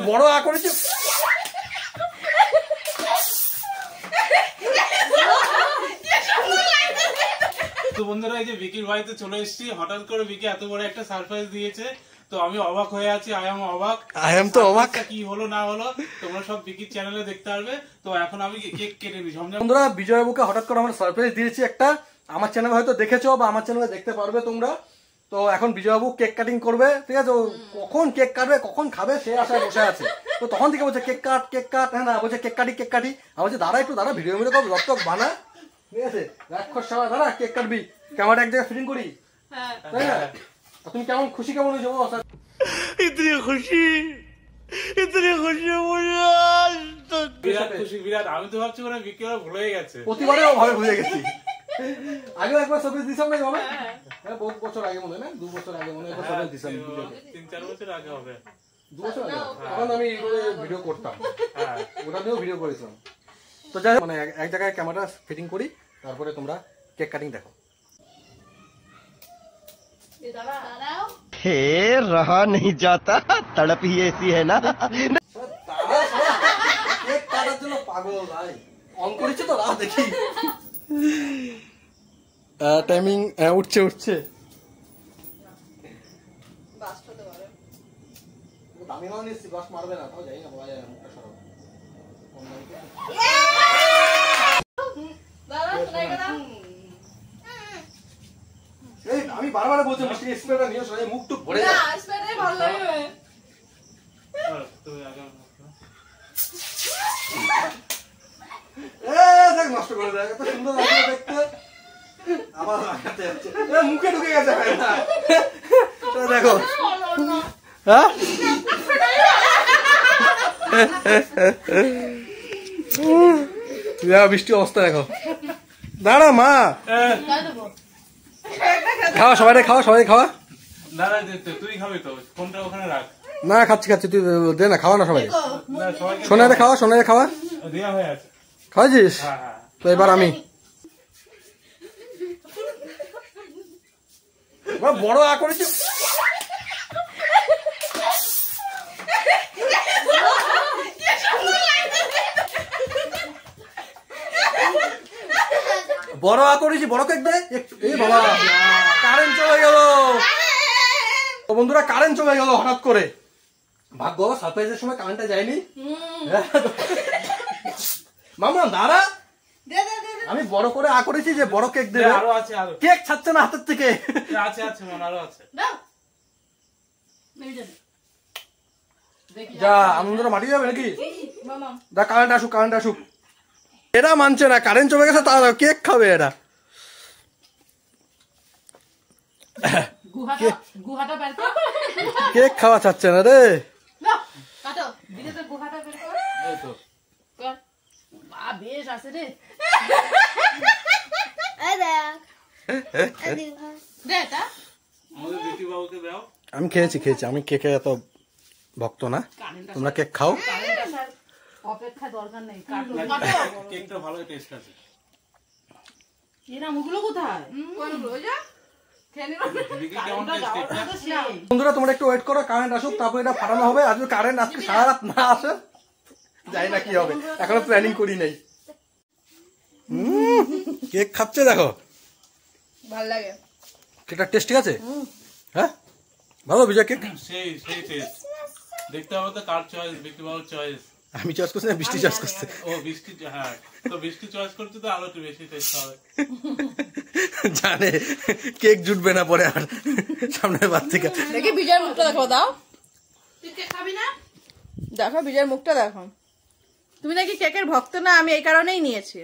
বড় আ করেছে। তো বন্ধুরা এই যে বিকির বাড়িতে চলে এসেছি, হঠাৎ করে বিকি এত বড় একটা সারপ্রাইজ দিয়েছে, তো আমি অবাক হয়ে আছি। আই এম তো অবাক কি হলো না হলো তোমরা সব বিকির চ্যানেলে দেখতে পারবে। তো এখন আমি কেক কেটে নিই। বন্ধুরা বিজয়বাবুকে হঠাৎ করে আমরা সারপ্রাইজ দিয়েছি একটা, আমার চ্যানেলে হয়তো দেখেছো বা আমার চ্যানেলে দেখতে পারবে তোমরা। তো এখন বিজয়বাবু কেক কাটিং করবে, ঠিক আছে? কখন কেক কাটবে কখন খাবে সে আশায় বসে আছে। তো তখন থেকে বলছে কেক কাট, হ্যাঁ না বলছে কেক কাটি। আমি বলছি দাঁড়া একটু দাঁড়া, ভিডিও মিডিও কর, লটক বানা, ঠিক আছে? রাক্ষস সারা দাঁড়া, কেক কাটবি, ক্যামেরাটা এক জায়গায় ফিটিং করি, তাই না? তুমি কেমন খুশি কেমন হয়েছো? इतनी खुशी বিরাট খুশি, বিরাট। আমি তো ভাবছি মানে বিকি ওরা ভুলে গেছে। প্রতিবারেও ভাবে ভুলে গেছি। আগেও একবার সার্ভিস দিছিলাম না হবে? হ্যাঁ বহুত বছর আগে মনে হয় না, 2 বছর আগে মনে হয় সার্ভিস দিছিলাম। 3-4 বছর আগে হবে, 2 বছর আগে। তখন আমি ভিডিও করতাম, হ্যাঁ ওটা নিয়েও ভিডিও করেছিলাম। তো যাই মানে এক জায়গায় ক্যামেরা ফিটিং করি, তারপরে তোমরা কেক কাটিং দেখো। हे रहा नहीं जाता, तड़प ही ऐसी है ना। কেক কাটার জন্য পাগল ভাই, অন করেছে তো রাত দেখি। টাইমিং উঠছে দামি মাল নিচ্ছি, বাস মারবে না, তাও যাই না বলা যায় না, মুখটা সরাবো। আমি বারবার বলছি স্প্রেটা নিয়ে সরে মুখ টুক ভরে যায়। দেখ নষ্ট করে দেয়, এত সুন্দর লাগছে দেখতে। আবার লাগাতে যাচ্ছে, মুখে ঢুকে গেছে। দেখো হ্যাঁ বৃষ্টি অবস্থা দেখো। দাঁড়া মা, খাওয়া সবাই খাওয়া। দাদা তুই খাবি তো, ফোনটা ওখানে রাখ। না খাচ্ছি তুই দে না, খাওয়া না সবাই। সোনারে খাওয়া দেয়া হয়ে আছে, খাওয়াছিস? তো এবার আমি বড় আ করেছি। বড় আ করেছি, বড় কেক দে। এই বাবা কারেন্ট চলে গেল। তো বন্ধুরা কারেন্ট চলে গেল হঠাৎ করে। ভাগ্য সারপ্রাইজের সময় কারেন্টটা যায়নি। মামা দাঁড়া, আমি বড় করে আ করেছি যে বড় কেক দেবে। আরো আছে, কেক ছাড়ছে না হাতের থেকে। আছে মনে আরো আছে। যা আনন্দটা মাটি যাবে নাকি? দা কারেন্ট আসুক। এরা মানছে না, কারেন্ট চলে গেছে, তারা কেক খাবে এরা। কেক খাওয়া চাচ্ছে না রে। আমি খেয়েছি, আমি কেকে এত ভক্ত না। তোমরা কেক খাও। অপেক্ষা দরকার নেই, কেকটা ভালো টেস্ট আছে। এরা মুখগুলো কোথায়? বন্ধুরা তোমরা একটু ওয়েট করো, কারেন্ট আসুক তারপর এটা ফাটানো হবে। আজকে কারেন্ট আজকে সারা রাত না আসে, যাই না কি হবে, এখনো প্ল্যানিং করি নাই। কেক খাচ্ছে দেখো, ভালো লাগে। কেকটা টেস্ট ঠিক আছে? হ্যাঁ ভালো বিজয় কেক। সেই টেস্ট দেখতে হবে তো কার চয়েস, বিকি বাবুর চয়েস। আমি চয়েস করছি না, বৃষ্টি চয়েস করছে। ও বৃষ্টি, হ্যাঁ তো বৃষ্টি চয়েস করছে তো আরো একটু বেশি টেস্ট হবে। জানে কেক জুটবে না পরে আর সামনের বার থেকে। দেখি বিজয়ের মুখটা দেখো, দাও। তুই কেক খাবি না? দেখো বিজয়ের মুখটা দেখো। তুমি নাকি কেকের ভক্ত না, আমি এই কারণেই নিয়েছি।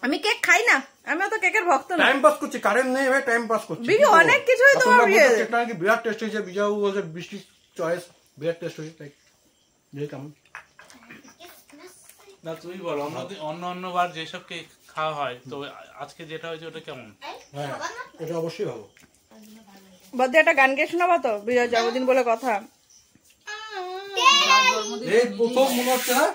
আমি কেক খাই না, আমি তো কেকের ভক্ত না। টাইম পাস করছি, কারেন্ট নেই ভাই, টাইম পাস করছি। বিজয় অনেক কিছুই তোমার কেকটা নাকি বিরাট টেস্ট হয়েছে। বিজয় বলছে বৃষ্টি চয়েস বিরাট টেস্ট হয়েছে, তাই কেমন না তুই বল, অন্য বার যেসব কেক খাওয়া হয়, তো আজকে যেটা হয়েছে ওটা কেমন? হ্যাঁ এটা অবশ্যই ভালো। বদ্দি একটা গান গেয়ে শোনাবো তো, বিজয় জন্মদিন বলে কথা। এই প্রথম মনে হচ্ছে না,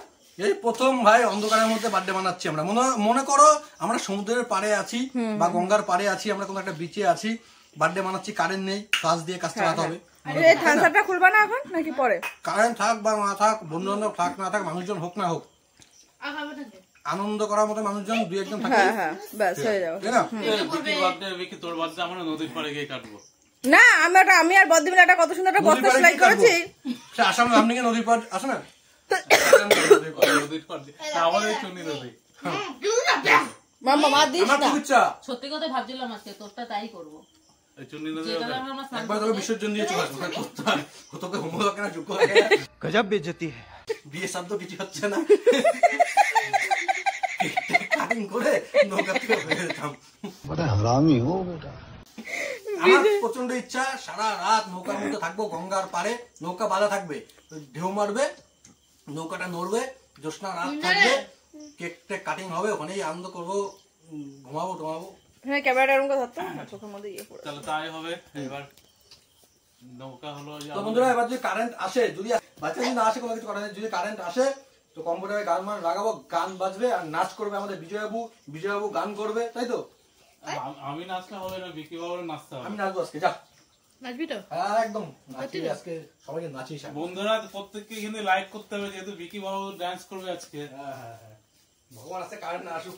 এই প্রথম ভাই অন্ধকারের মধ্যে বার্থডে বানাচ্ছি আমরা। মনে করো আমরা সমুদ্রের পাড়ে আছি বা গঙ্গার পাড়ে আছি, আমরা কোনো একটা বিচে আছি, বার্থডে বানাচ্ছি, কারেন্ট নেই, কাজ দিয়ে কাজ চালাতে হবে। এই থানসাপটা খুলবা না এখন নাকি পরে? কারেন্ট থাক বা না থাক, বন্ধু বান্ধব থাক না থাক, মানুষজন হোক না হোক, আনন্দ করার মতো মানুষজন দুই একজন থাকে। হ্যাঁ ব্যাস হয়ে যাবে। তাই না? বিকি তোর বার্থডে আমরা নদীর পাড়ে গিয়ে কাটবো। না আমি আর বদ্দি মিলে একটা কত সুন্দর একটা বস্তা সেলাই করেছি। সে আসাম আপনি কি নদীর পাড় আসে না? নদীর পাড়ে আমাদের চুনি নদী। মাম্মা মা দিস আমার না। খুব ইচ্ছা সত্যি কথা ভাবছিলাম আজকে তোরটা তাই করবো। এই চুনি নদী যেটা আমরা স্নান একবার তবে বিসর্জন দিয়ে চলে আসবো, তোকে হোমওয়ার্ক না যোগ্য লাগে না। गजब बेइज्जती है। বিয়ে শব্দ কিছু হচ্ছে না, কাটিং করে নৌকা থেকে বের যেতাম। बड़ा हरामी हो बेटा। আমার প্রচন্ড ইচ্ছা সারা রাত নৌকার মধ্যে থাকবো, গঙ্গার পাড়ে নৌকা বাঁধা থাকবে, ঢেউ মারবে, নৌকাটা নড়বে, জ্যোৎস্না রাত থাকবে, কেক টেক কাটিং হবে, ওখানেই আনন্দ করবো, ঘুমাবো টমাবো। হ্যাঁ ক্যামেরাটা এরকম করে ধরতো, চোখের মধ্যে ইয়ে পড়ে। তাহলে তাই হবে। এবার নৌকা হলো যে তো বন্ধুরা এবার যদি কারেন্ট আসে, যদি বাচ্চা যদি না আসে কোনো কিছু করার নেই, যদি কারেন্ট আসে তো কম্পিউটারে গান মান লাগাবো, গান বাজবে আর নাচ করবে আমাদের বিজয়বাবু গান করবে, তাই তো? আমি নাচলে হবে না, বিকি বাবুর নাচতে হবে। আমি নাচবো আজকে, যা। নাচবি তো? হ্যাঁ একদম নাচি আজকে, সবাইকে নাচিস। বন্ধুরা প্রত্যেককে কিন্তু লাইক করতে হবে, যেহেতু বিকি বাবু ডান্স করবে আজকে। হ্যাঁ ভগবান আসতে কারেন্ট না আসুক।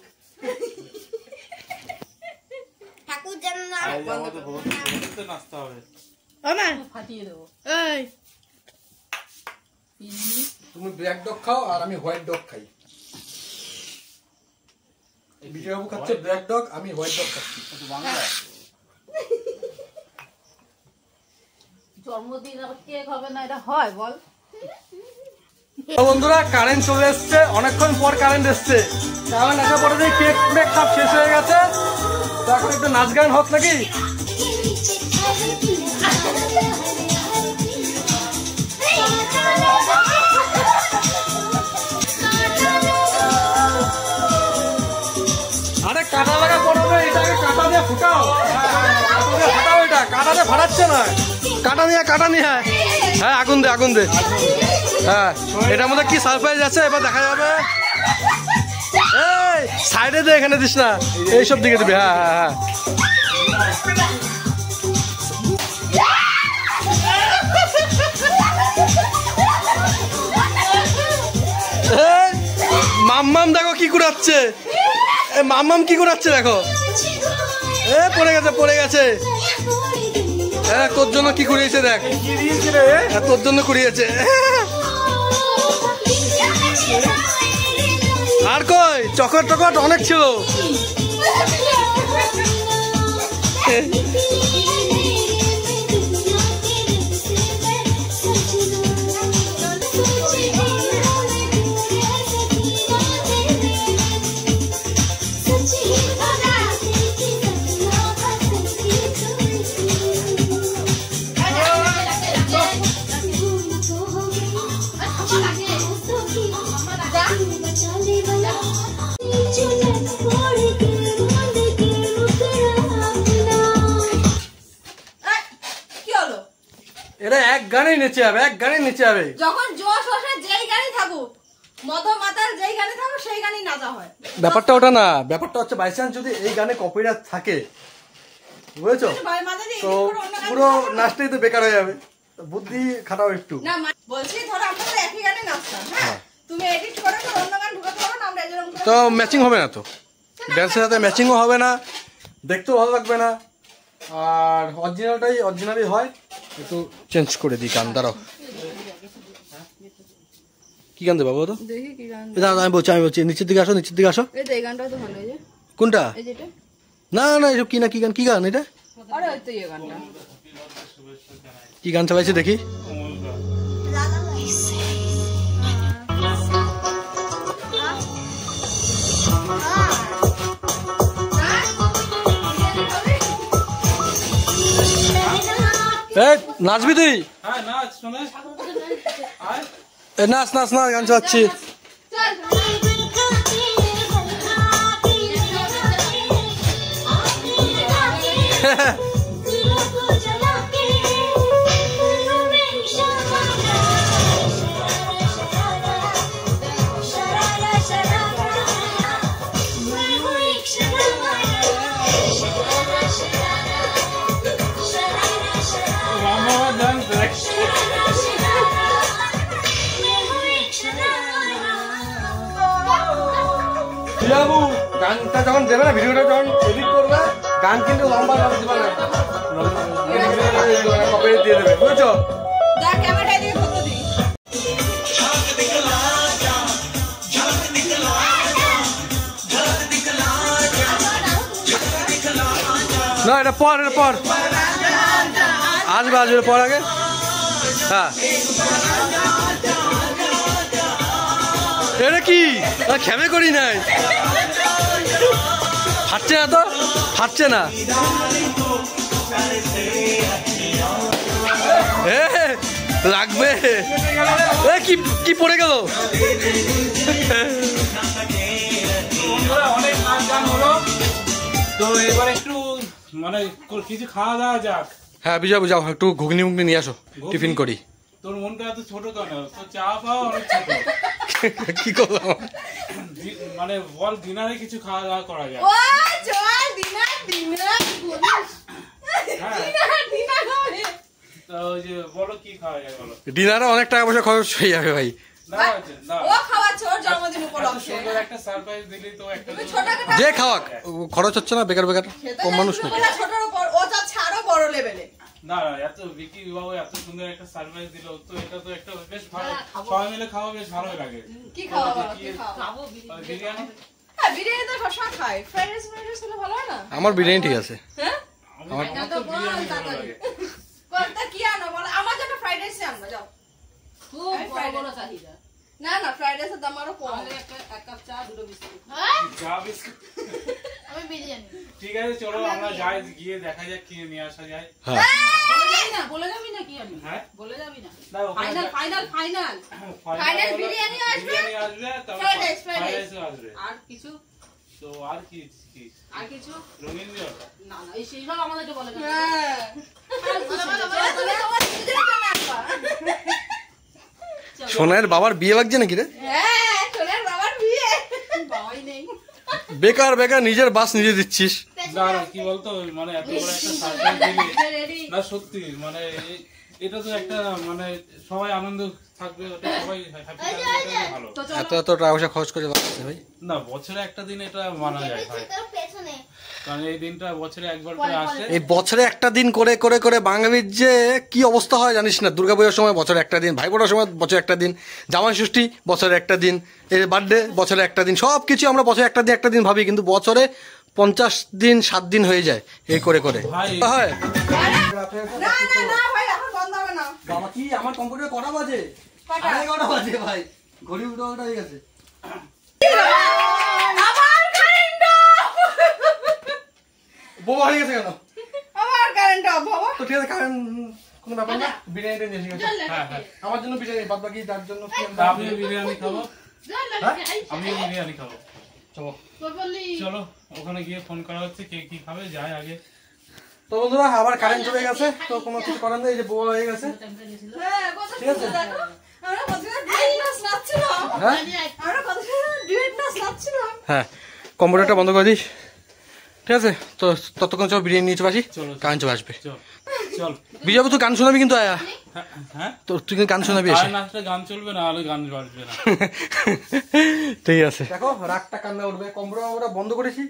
ঠাকুর যেন না আজ আমাদের ভবিষ্যতে নাচতে হবে। ফাটিয়ে দেবো। এই তুমি ব্ল্যাক ডগ খাও আর আমি হোয়াইট ডগ খাই। বিজয়বাবু খাচ্ছে ব্ল্যাক ডগ, আমি হোয়াইট ডগ খাচ্ছি। বাংলা জন্মদিন আবার কেক হবে না, এটা হয় বল? তো বন্ধুরা কারেন্ট চলে এসছে, অনেকক্ষণ পর কারেন্ট এসছে, কারেন্ট আসার পরে যে কেক মেক সব শেষ হয়ে গেছে, তো এখন একটু নাচ গান হোক নাকি? আরে কাটা লাগা পড়বে, এটাকে কাটা দিয়ে ফুটাও, ফাটাও, এটা কাটা দিয়ে ফাটাচ্ছে না, কাটা নিয়ে হ্যাঁ আগুন দে। হ্যাঁ এটার মধ্যে কি সারপ্রাইজ আছে এবার দেখা যাবে। এই সাইডে দে, এখানে দিস না, এইসব দিকে দিবি। হ্যাঁ মাম্মাম দেখো কি কুড়াচ্ছে, মাম্মাম কি কুড়াচ্ছে দেখো, পড়ে গেছে। হ্যাঁ তোর জন্য কি কুড়িয়েছে দেখ, তোর জন্য কুড়িয়েছে। আর কই চকট অনেক ছিল। এরা এক গানে নেচে যাবে, যখন জোশ আসে যেই গানই থাকুক, মদ মাতাল যেই গানে থাকুক সেই গানই নাচা হয়। ব্যাপারটা ওটা না, ব্যাপারটা হচ্ছে বাই চান্স যদি এই গানে কপিরাইট থাকে, বুঝেছো, তো পুরো নাচটাই তো বেকার হয়ে যাবে। বুদ্ধি খাটাও একটু। না বলছি ধরো আমরা তো একই গানে নাচতাম, হ্যাঁ তুমি এডিট করে তো অন্য গান ঢুকাতে পারো না, আমরা এরকম করে তো ম্যাচিং হবে না, তো ড্যান্সের সাথে ম্যাচিংও হবে না, দেখতেও ভালো লাগবে না, আর অরিজিনালি হয়। একটু চেঞ্জ করে দিই গান, দাঁড়াও কি গান দেবো তো, দেখি কি গান। দাঁড়াও আমি বলছি নিচের দিকে আসো। এই তো এই গানটা তো ভালো, এই যে কোনটা? এই যেটা। না এসব কি গান এটা, আরে ওই তো এই গানটা। কি গান চালাইছে দেখি। নাচবি তুই? হ্যাঁ নাচ, শোনে নাচ গান চালাচ্ছি। বিয়াবু গানটা যখন দেবে না, ভিডিওটা যখন এডিট করবে, গান কিন্তু লম্বা দেবে না, কপিরাইট দিয়ে দেবে, বুঝেছো? যা ক্যামেরা দিয়ে ফটো দিই। না এটা পর, এটা পর আসবে, আসবে পর আগে। হ্যাঁ এটা কি খেমে করি নাই, ফাটছে না তো, ফাটছে না। লাগবে কি কি পড়ে গেল? অনেক নাচ গান হলো, তো এবার একটু মানে কিছু খাওয়া দাওয়া যাক। হ্যাঁ বিজয় বুঝাও, একটু ঘুগনি মুগনি নিয়ে আসো, টিফিন করি। তোর মনটা এত ছোট কেন? তো চা পাও অনেক ছোট। কি করলাম মানে বল ডিনারে কিছু খাওয়া দাওয়া করা যায়। ও চল ডিনার ডিনার বলিস। ডিনার হবে। তো ওই যে বলো কি খাওয়া যায় বলো। ডিনারে অনেক টাকা পয়সা খরচ হয়ে যাবে ভাই। না না ও খাওয়াচ্ছে ওর জন্মদিন এত উপলক্ষে। সুন্দর একটা সারপ্রাইজ দিলি তো একটা তুমি ছোটখাটো যে খাওয়াক খরচ হচ্ছে না, বেকার বেকার কম মানুষ নাকি? ছোটর উপর ও যাচ্ছে আরো বড় লেভেলে। না না এত বিকি বাবু এত সুন্দর একটা সারপ্রাইজ দিল, তো এটা তো একটা বেশ ভালো, সবাই মিলে খাওয়া বেশ ভালোই লাগে। কি খাওয়া বলো, কি খাওয়া? খাবো বিরিয়ানি। হ্যাঁ বিরিয়ানি তো সবসময় খাই। ফ্রাইড রাইস হলে ভালো হয় না? আমার বিরিয়ানি ঠিক আছে। হ্যাঁ আমার তো বিরিয়ানি ভালো লাগে। কোনটা কি আনো বলো? আমার জন্য ফ্রাইড রাইস আনবা যাও। খুব বড় বড় চাহিদা। না না ফ্রাইড রাইসের দাম আরো কম। আমাদের এক কাপ চা, দুটো বিস্কুট। চা বিস্কুট। আমি বিরিয়ানি। ঠিক আছে চলো আমরা যাই, গিয়ে দেখা যাক কি নিয়ে আসা যায়। হ্যাঁ বলে যাবি না কি আমি? হ্যাঁ বলে যাবি না? না ওখানে final final final. Final biryani আসবে, বিরিয়ানি আসবে, তারপর fried rice, fried fried rice. রাইসও আসবে। আর কিছু? তো আর কি কি আর কিছু? রঙিন দিও। না না এই সেইসব আমাদেরকে বলে না। হ্যাঁ তুমি তোমার নিজের জন্য আনবা। সোনার বাবার বিয়ে লাগছে নাকি রে? হ্যাঁ সোনার বাবার বিয়ে। বাবাই নেই। বেকার বেকার নিজের বাস নিজে দিচ্ছিস। না না কি বলতো মানে এত বড় একটা সারপ্রাইজ দিলি, রেডি। না সত্যি মানে এটা তো একটা মানে সবাই আনন্দ থাকবে, ওটা সবাই হ্যাপি থাকবে, এটাই ভালো। তো এত চলো। এত টাকা পয়সা খরচ করে লাগছে ভাই। না বছরে একটা দিন এটা মানা যায় ভাই, কারণ এই দিনটা বছরে একবার করে আসে। এই বছরে একটা দিন করে করে করে বাঙালির যে কি অবস্থা হয় জানিস না? দুর্গাপূজার সময় বছরে একটা দিন, ভাইফোঁটার সময় বছরে একটা দিন, জামাই ষষ্ঠী বছরে একটা দিন, এই বার্থডে বছরে একটা দিন, সব কিছু আমরা বছরে একটা দিন ভাবি, কিন্তু বছরে 50 দিন 7 দিন হয়ে যায় এই করে করে। ভাই। হয় না না না ভাই এখন বন্ধ হবে না। বাবা কি আমার কম্পিউটার কটা বাজে? 11:30 বাজে ভাই, ঘড়ি উঠে হয়ে গেছে। আমার কারেন্ট বোমা হয়ে গেছে কেন? আমার কারেন্ট অফ বাবা। তো ঠিক আছে, কারেন্ট কোনো ব্যাপার না, বিরিয়ানিটা নিয়ে এসে গেছে। হ্যাঁ হ্যাঁ আমার জন্য বিরিয়ানি, বাদ বাকি যার জন্য কি তা আমিও বিরিয়ানি খাবো, আমিও বিরিয়ানি খাবো। চলো। চলো ওখানে গিয়ে ফোন করা হচ্ছে, কে কি খাবে যায় আগে। তো বন্ধুরা আবার কারেন্ট চলে গেছে, তো কোনো কিছু করার নেই, এই যে বোমা হয়ে গেছে। হ্যাঁ কত ঠিক আছে। সুন্দর দেখো। আমরা কত সুন্দর ডুয়েট নাচ নাচছিলাম। হ্যাঁ আমরা কত সুন্দর ডুয়েট নাচ নাচছিলাম। হ্যাঁ কম্পিউটারটা বন্ধ করে দিস, ঠিক আছে? তো ততক্ষণ চল বিরিয়ানি নিয়ে চলে আসি, চলো। কারেন্ট চলে আসবে। চল চল। বিজয়বাবু তুই গান শোনাবি কিন্তু আয়া, হ্যাঁ তো তুই কিন্তু গান শোনাবি এসে। আর নাচটা গান চলবে না, হলে গান বাজবে না। ঠিক আছে। দেখো রাগটা কান্না উঠবে, কম্পিউটার আমরা বন্ধ করেছি,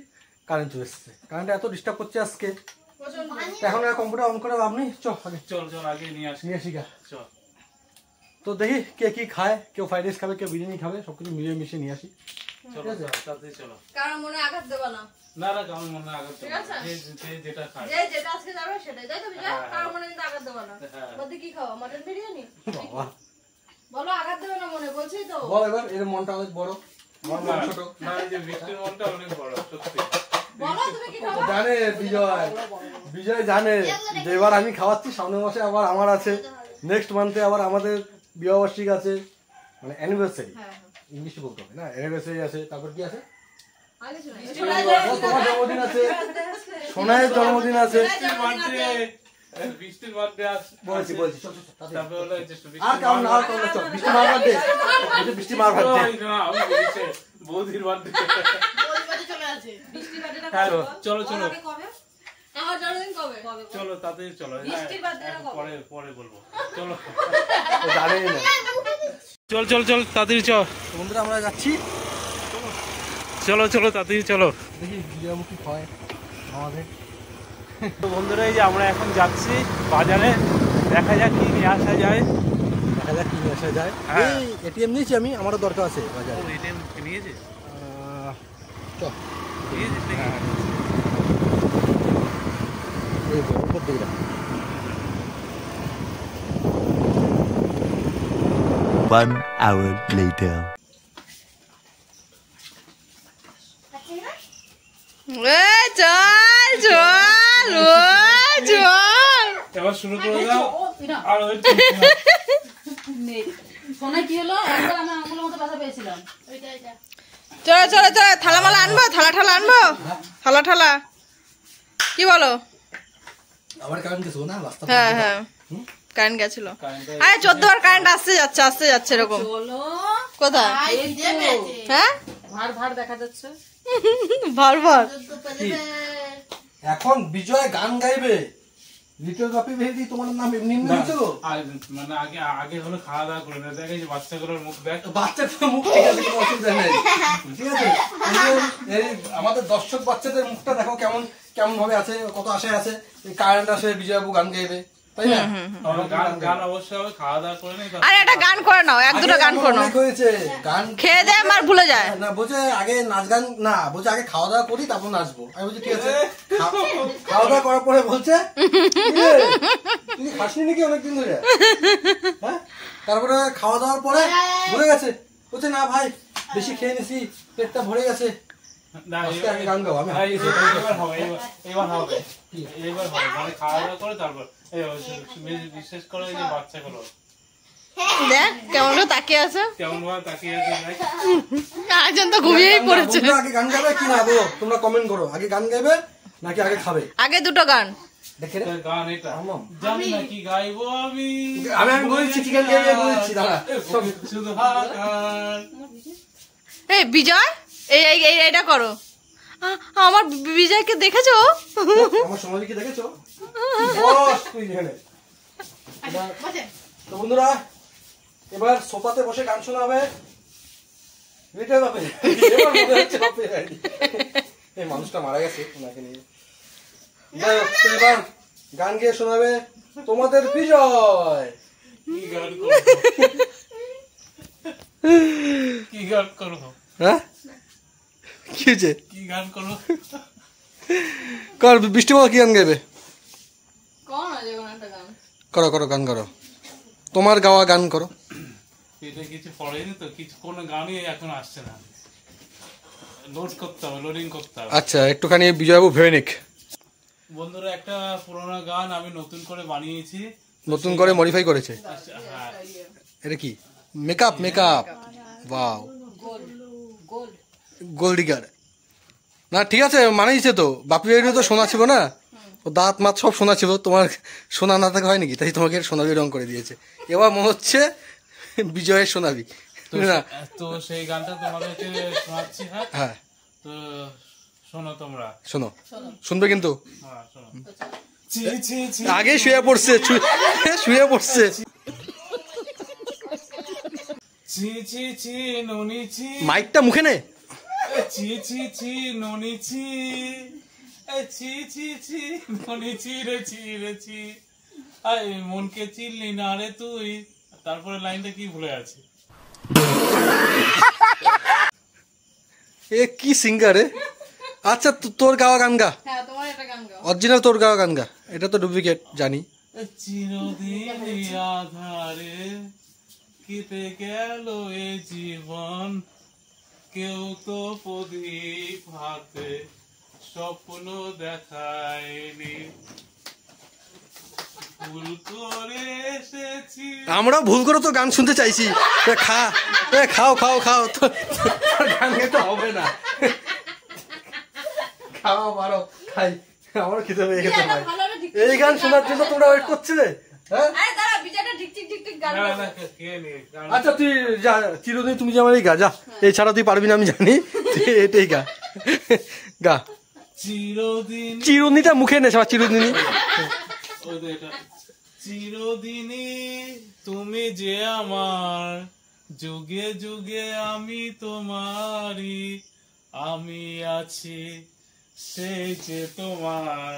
কারেন্ট চলে এসছে, কারেন্ট এত ডিস্টার্ব করছে আজকে, তো এখন আর কম্পিউটার অন করে লাভ নেই, চল আগে চল চল আগে নিয়ে আসি। নিয়ে আসি গা। চল তো দেখি কে কি খায়, কেউ ফ্রাইড রাইস খাবে, কেউ বিরিয়ানি খাবে, সবকিছু মিলিয়ে মিশিয়ে নিয়ে আসি। চলো তাড়াতাড়ি চলো। কারণ মনে আঘাত দেবা না। না না কারণ মনে আঘাত ঠিক আছে। যে যেটা খায়। যে যেটা আজকে যাবে সেটাই, তাই তো বিজয়? হ্যাঁ। কারণ মনে কিন্তু আঘাত দেবা না। হ্যাঁ। বলতে কি খাওয়া, মটন বিরিয়ানি? বাবা বলো আঘাত দেবে না মনে, বলছি তো। বল এবার, এর মনটা অনেক বড়, আমার মন ছোট। না এই যে বৃষ্টির মনটা অনেক বড় সত্যি। বলো তুমি কি খাওয়া? জানে বিজয়, বিজয় জানে যে এবার আমি খাওয়াচ্ছি, সামনের মাসে আবার আমার আছে, নেক্সট মান্থে আবার আমাদের বিবাহবার্ষিক আছে, মানে অ্যানিভার্সারি, হ্যাঁ ইংলিশে বলতে হবে না, অ্যানিভার্সারি আছে, তারপর কি আছে? আগে শোনা। তোমার জন্মদিন আছে, সোনাইয়ের জন্মদিন আছে, বৃষ্টির বার্থডে, বৃষ্টির বার্থডে আসছে। বলছি বলছি চল, চল, চল, তাড়াতাড়ি। তারপরে হলো এই যে আর কাম না, আর কাম না, চল বৃষ্টি মার বাদ দে, বৃষ্টি মার বাদ দে। আমি বলছি বৌদির বার্থডে। বৃষ্টি বাদে হ্যাঁ, চলো চলো কবে? আমার জন্মদিন কবে? চলো তাড়াতাড়ি চলো। বৃষ্টির birthday টা কবে? পরে পরে বলবো। চলো ও জানেই না। চল চল চল তাড়াতাড়ি চল। তো বন্ধুরা আমরা যাচ্ছি, চলো চলো তাড়াতাড়ি চলো। দেখি বিজয়বাবু কি হয় আমাদের। তো বন্ধুরা এই যে আমরা এখন যাচ্ছি বাজারে, দেখা যাক কি নিয়ে আসা যায়। দেখা যাক কি নিয়ে আসা যায়। হ্যাঁ। এই এটিএম নিয়েছি আমি, আমারও দরকার আছে বাজারে। এটিএম নিয়েছে? চল নিয়েছিস নাকি? এই উপর দিকে রাখ। One hour later. চল চল চল। এবার শুরু করে দাও। আর ওই শোনা কি হলো, একবার আমি আঙুলের মতো ব্যথা পেয়েছিলাম। চলো চলো চলো, থালা মালা আনবো, থালা ঠালা আনবো, থালা ঠালা কি বলো? আবার কারণ কিছু না রাস্তা। হ্যাঁ হ্যাঁ কারেন্ট গেছিল। আরে 14 বার কারেন্ট আসতে যাচ্ছে এরকম। চলো কোথায়? এই যে হ্যাঁ ভার ভার দেখা যাচ্ছে। ভর ভর। এখন বিজয় গান গাইবে। লিটল বাপি ভেদি তোমার নাম এমনি এমনি হয়েছিল। মানে আগে হলো খাওয়া দাওয়া করে না, দেখ এই যে বাচ্চাগুলোর মুখ দেখ। বাচ্চাদের মুখ ঠিক আছে, কোনো অসুবিধা নেই, ঠিক আছে। এই আমাদের দর্শক বাচ্চাদের মুখটা দেখো কেমন কেমন ভাবে আছে, কত আশায় আছে। কারেন্ট আসে বিজয়বাবু গান গাইবে, তাই না? গান অবশ্যই হবে, খাওয়া দাওয়া করে নেই। আরে একটা গান করে নাও, এক দুটো গান করে নাও। অনেক হয়েছে গান খেয়ে দেয় আমার ভুলে যায়। না বলছে আগে নাচ গান না, বলছে আগে খাওয়া দাওয়া করি তারপর নাচবো। আমি বলছি ঠিক আছে। খাওয়া দাওয়া করার পরে বলছে তুমি খাসনি নাকি অনেকদিন ধরে? হ্যাঁ, তারপরে খাওয়া দাওয়ার পরে ভরে গেছে, বলছে না ভাই বেশি খেয়ে নিছি, পেটটা ভরে গেছে। না, আজকে আগে গান গাও, আমি এবার হবে, এবার হবে, মানে খাওয়া দাওয়া করে তারপর বিশেষ করে এই যে বাচ্চাগুলো দেখ কেমন তাকিয়ে আছে, কেমন ভাবে তাকিয়ে আছে দেখ। আরেকজন তো ঘুমিয়েই পড়েছে। বন্ধুরা, আগে গান গাবে কি না বলো তোমরা কমেন্ট করো, আগে গান গাইবে নাকি আগে খাবে? আগে দুটো গান দেখে তোর গান এটা আমম। জানি না কি গাইবো আমি আমি বলেছি চিকেন গাইবে বলেছি, দাঁড়া শুধু হাকার। এই বিজয় এই এইটা করো। আমার বিজয়কে দেখেছো? আমার সোনালীকে দেখেছো? বস তুই এখানে। তো বন্ধুরা এবার সোফাতে বসে গান শোনাবে। এবার মনে হচ্ছে বাপে হয়নি। এই মানুষটা মারা গেছে ওনাকে নিয়ে। তো এবার গান গেয়ে শোনাবে তোমাদের বিজয়। কি গান করবো, কি গান করবো, হ্যাঁ কি হয়েছে? কি গান করবো? কর বৃষ্টি বাবা কি গান গাইবে? কোন আছে কোন একটা গান? করো করো গান করো, তোমার গাওয়া গান করো। এটা কিছু পড়েনি তো, কিছু কোনো গানই এখন আসছে না, লোড করতে হবে, লোডিং করতে হবে। আচ্ছা একটুখানি বিজয়বাবু ভেবে নিক। বন্ধুরা একটা পুরোনো গান আমি নতুন করে বানিয়েছি, নতুন করে মডিফাই করেছে। হ্যাঁ এটা কি মেকআপ? মেকআপ ওয়াও, গোল্ডিগার না ঠিক আছে মানেইছে তো। বাপি বাড়িও তো সোনা ছিল না, ও দাঁত মাত সব সোনা ছিল, তোমার সোনা না থাকা হয় নাকি? তাই তোমাকে সোনালি রং করে দিয়েছে। এবার মনে হচ্ছে বিজয়ের সোনালি না। তো সেই গানটা তোমাদেরকে শোনাচ্ছি। হ্যাঁ হ্যাঁ তো শোনো তোমরা, শোনো, শুনবে কিন্তু। হ্যাঁ শোনো। ছি ছি ছি আগে শুয়ে পড়ছে, শুয়ে পড়ছে। ছি ছি ছি ননি ছি, মাইকটা মুখে নে। ছি ছি ছি ননি ছি, ছি ছি ছি ননি ছি রে ছি রে ছি, আরে মনকে চিনলি না রে তুই। তারপরে লাইনটা কি ভুলে আছে? এ কি সিঙ্গারে। আচ্ছা তোর গাওয়া গান গা, হ্যাঁ তোমার একটা গান গাও। অরিজিনাল তোর গাওয়া গান গা। এটা তো ডুপ্লিকেট জানি। চিরদিন আধারে কেটে গেল এ জীবন, কেউ তো প্রদীপ হাতে স্বপ্ন দেখায়নি, ভুল করে এসেছি। আমরা ভুল করে তো গান শুনতে চাইছি। খা খাও খাও খাও, তোর গান গাইতে হবে না। খাওয়া পারো খাই, আমারও খেতে হয়ে গেছে ভাই। এই গান শোনার জন্য তোমরা ওয়েট করছিলে? হ্যাঁ আরে দাঁড়া বিজয়টা ঠিক গান না করো। না কে নেই গান। আচ্ছা তুই যা, চিরদিন তুমি যে আমার এই গা যা, এছাড়া তুই পারবি না আমি জানি, তুই এটাই গা গা। চিরদিন চিরুনিটা মুখে নে সবার, চিরুনি। ওই তো এটা, চিরদিনই তুমি যে আমার, যুগে যুগে আমি তোমারই, আমি আছি সেই যে তোমার,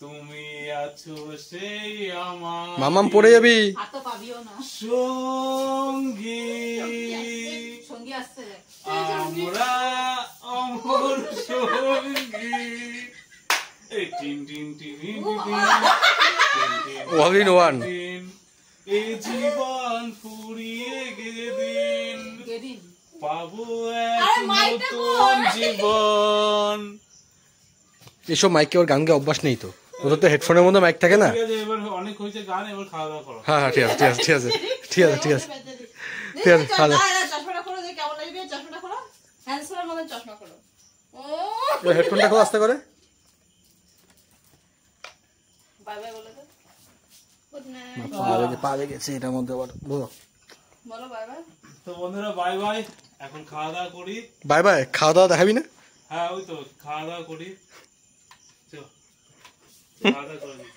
তুমি আছো সেই আমার মামাম পড়ে যাবি। আর তো পাবিও না। সঙ্গী। সঙ্গী আসছে। আমরা অমর সঙ্গী। এই tin tin tin tin tin, All in one. Tin, এই জীবন ফুরিয়ে গেদিন গেদিন। পাবো আরে এক মাইকটা নতুন কই? জীবন। এসব মাইকে ওর গান গায়ে অভ্যাস নেই তো, ওদের তো হেডফোনের মধ্যে মাইক থাকে না। ঠিক আছে, এবার অনেক হয়েছে গান, এবার খাওয়া দাওয়া করো। হ্যাঁ হ্যাঁ ঠিক আছে ঠিক আছে ঠিক আছে ঠিক আছে ঠিক আছে ঠিক আছে খাওয়া দাওয়া। চশমাটা খোলো, দেখি কেমন লাগবে। চশমাটা খোলো, হ্যান্ডসমের মধ্যে চশমা খোলো। ও এবার হেডফোনটা খুব আস্তে করে। বাই বাই বলে দে। Good night. পা গেছে এটার মধ্যে আবার বলো বলো বাই বাই। তো বন্ধুরা বাই বাই, এখন খাওয়া দাওয়া করি। Bye bye. খাওয়া দাওয়া দেখাবি না? হ্যাঁ ওই তো খাওয়া দাওয়া করি। চলো খাওয়া দাওয়া করে নিই।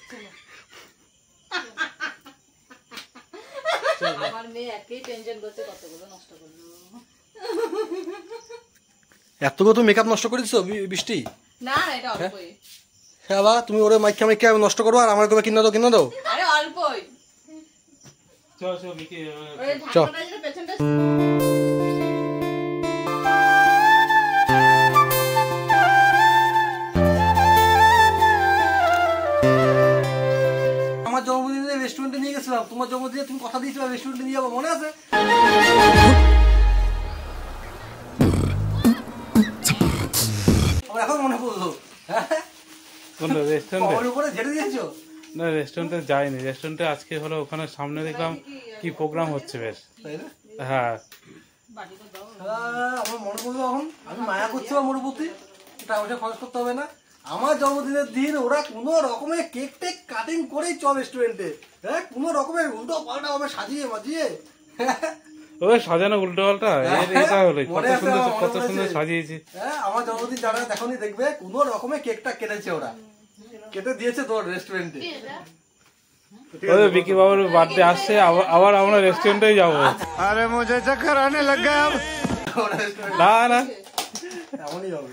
আমার মেয়ে একই টেনশন করছে, কতগুলো নষ্ট করলো। এতগুলো তো মেকআপ নষ্ট করে দিছো বৃষ্টি। না না, এটা অল্পই। হ্যাঁ বা তুমি ওরে মাইকা মাইকা নষ্ট করবো আর আমার কবে কিনা দাও। আরে অল্পই। চল চল বিকি, ওই ঢাকনাটা যেটা পেছনটা। আমার জন্মদিনে রেস্টুরেন্টে নিয়ে গেছিলাম, তোমার জন্মদিনে তুমি কথা দিয়েছিলে রেস্টুরেন্টে নিয়ে যাবো, মনে আছে? আমার এখন মনে পড়লো। কোন রেস্টুরেন্টে? আমার উপরে ঝেড়ে দিয়েছো। না রেস্টুরেন্টে যাইনি, রেস্টুরেন্টে আজকে হলো ওখানে সামনে দেখলাম কি প্রোগ্রাম হচ্ছে বেশ। তাই না? হ্যাঁ আমার মনে পড়লো এখন, আমি মায়া করছিলাম ওর প্রতি, এটা ওটা খরচ করতে হবে না। আমার জন্মদিনের দিন ওরা কোনো রকমের কেক টেক কাটিং করেই চল রেস্টুরেন্টে। হ্যাঁ, কোনো রকমের উল্টো পাল্টা ভাবে সাজিয়ে মাজিয়ে। ওই সাজানো উল্টো পাল্টা, এটা হলো মনে আছে, আমার কত মনে সুন্দর আছে। সাজিয়েছি। হ্যাঁ, আমার জন্মদিন যারা দেখনি দেখবে কোনো রকমের কেকটা কেটেছে ওরা, কেটে দিয়েছে তোর রেস্টুরেন্টে। ওই বিকি বাবুর বার্থডে আসছে, আবার আমরা রেস্টুরেন্টেই যাবো। अरे मुझे चक्कर आने लग गया अब। না না এমনই হবে।